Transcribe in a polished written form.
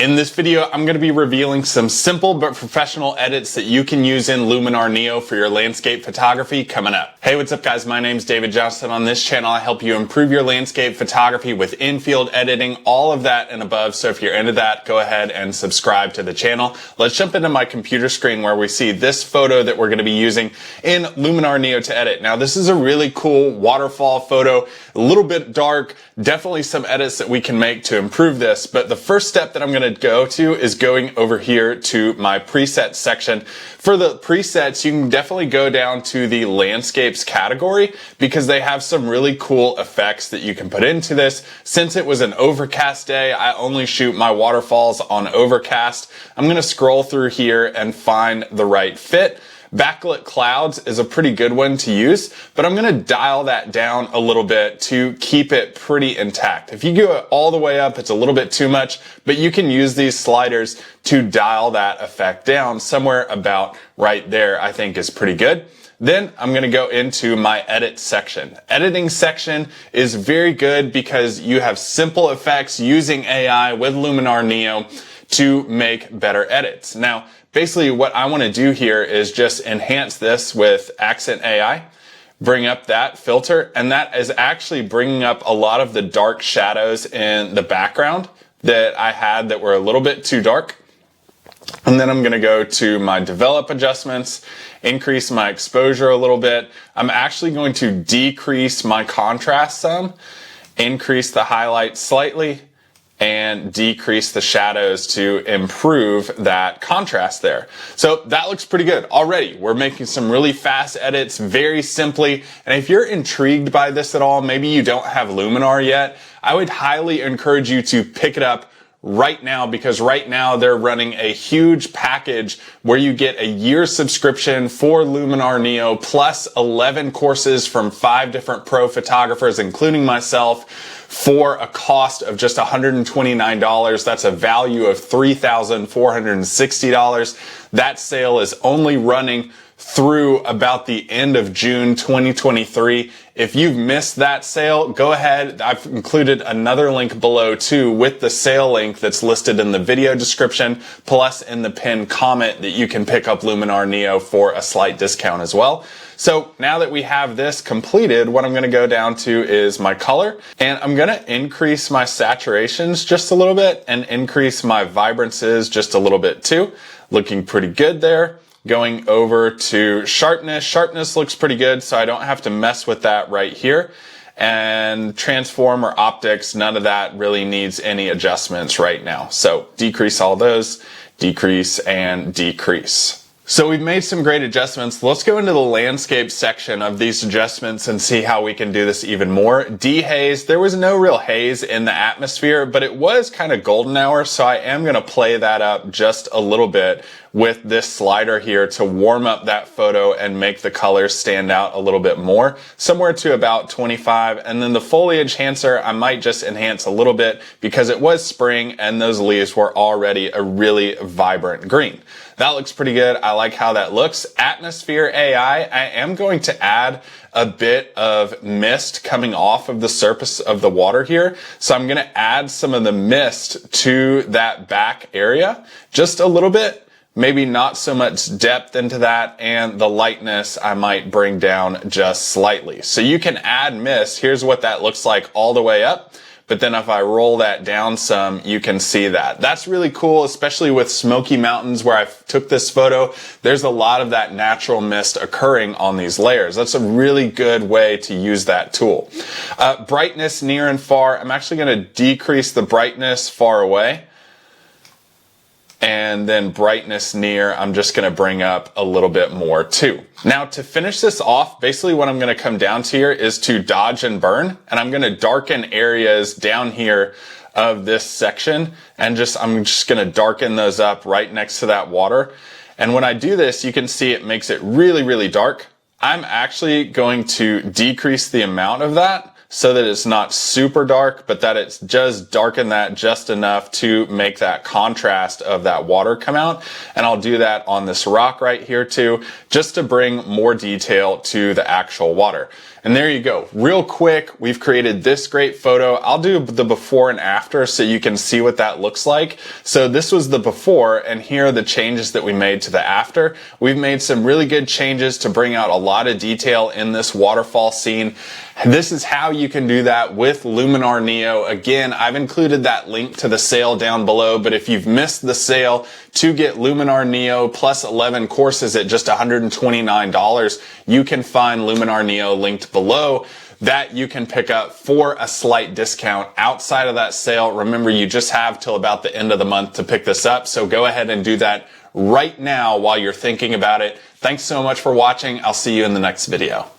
In this video, I'm going to be revealing some simple but professional edits that you can use in Luminar Neo for your landscape photography coming up. Hey, what's up guys? My name's David Johnston. On this channel, I help you improve your landscape photography with in-field editing, all of that and above. So if you're into that, go ahead and subscribe to the channel. Let's jump into my computer screen where we see this photo that we're going to be using in Luminar Neo to edit. Now, this is a really cool waterfall photo, a little bit dark, definitely some edits that we can make to improve this. But the first step that I'm going to go to is going over here to my presets section. For the presets, you can definitely go down to the landscapes category because they have some really cool effects that you can put into this. Since it was an overcast day, I only shoot my waterfalls on overcast. I'm going to scroll through here and find the right fit. Backlit clouds is a pretty good one to use, but I'm going to dial that down a little bit to keep it pretty intact. If you go all the way up, it's a little bit too much, but you can use these sliders to dial that effect down. Somewhere about right there, I think is pretty good. Then I'm going to go into my edit section. Editing section is very good because you have simple effects using AI with Luminar Neo to make better edits. Now, basically what I want to do here is just enhance this with Accent AI, bring up that filter, and that is actually bringing up a lot of the dark shadows in the background that I had that were a little bit too dark. And then I'm going to go to my develop adjustments, increase my exposure a little bit. I'm actually going to decrease my contrast some, increase the highlight slightly, and decrease the shadows to improve that contrast there. So that looks pretty good already. We're making some really fast edits very simply. And if you're intrigued by this at all, maybe you don't have Luminar yet, I would highly encourage you to pick it up right now, because right now they're running a huge package where you get a year subscription for Luminar Neo plus 11 courses from 5 different pro photographers, including myself, for a cost of just $129. That's a value of $3,460. That sale is only running through about the end of June 2023. If you've missed that sale, go ahead. I've included another link below too with the sale link that's listed in the video description, plus in the pinned comment that you can pick up Luminar Neo for a slight discount as well. So now that we have this completed, what I'm going to go down to is my color, and I'm going to increase my saturations just a little bit and increase my vibrances just a little bit too. Looking pretty good there. Going over to sharpness. Sharpness looks pretty good, so I don't have to mess with that right here. And transform or optics, none of that really needs any adjustments right now. So decrease all those, decrease and decrease. So we've made some great adjustments. Let's go into the landscape section of these adjustments and see how we can do this even more. Dehaze, there was no real haze in the atmosphere, but it was kind of golden hour, so I am going to play that up just a little bit with this slider here to warm up that photo and make the colors stand out a little bit more, somewhere to about 25. And then the foliage enhancer, I might just enhance a little bit because it was spring and those leaves were already a really vibrant green. That looks pretty good. I like how that looks. Atmosphere AI, I am going to add a bit of mist coming off of the surface of the water here. So I'm going to add some of the mist to that back area, just a little bit. Maybe not so much depth into that, and the lightness I might bring down just slightly. So you can add mist. Here's what that looks like all the way up. But then if I roll that down some, you can see that. That's really cool, especially with Smoky Mountains where I took this photo. There's a lot of that natural mist occurring on these layers. That's a really good way to use that tool. Brightness near and far. I'm actually going to decrease the brightness far away. And then brightness near, I'm just going to bring up a little bit more too. Now to finish this off, basically what I'm going to come down to here is to dodge and burn. And I'm going to darken areas down here of this section. And I'm just going to darken those up right next to that water. And when I do this, you can see it makes it really, really dark. I'm actually going to decrease the amount of that so that it's not super dark, but that it's just darken that just enough to make that contrast of that water come out. And I'll do that on this rock right here too, just to bring more detail to the actual water. And there you go. Real quick, we've created this great photo. I'll do the before and after so you can see what that looks like. So this was the before, and here are the changes that we made to the after. We've made some really good changes to bring out a lot of detail in this waterfall scene. This is how you can do that with Luminar Neo. Again, I've included that link to the sale down below, but if you've missed the sale to get Luminar Neo plus 11 courses at just $129, you can find Luminar Neo linked below. That you can pick up for a slight discount outside of that sale. Remember, you just have till about the end of the month to pick this up, so go ahead and do that right now while you're thinking about it. Thanks so much for watching. I'll see you in the next video.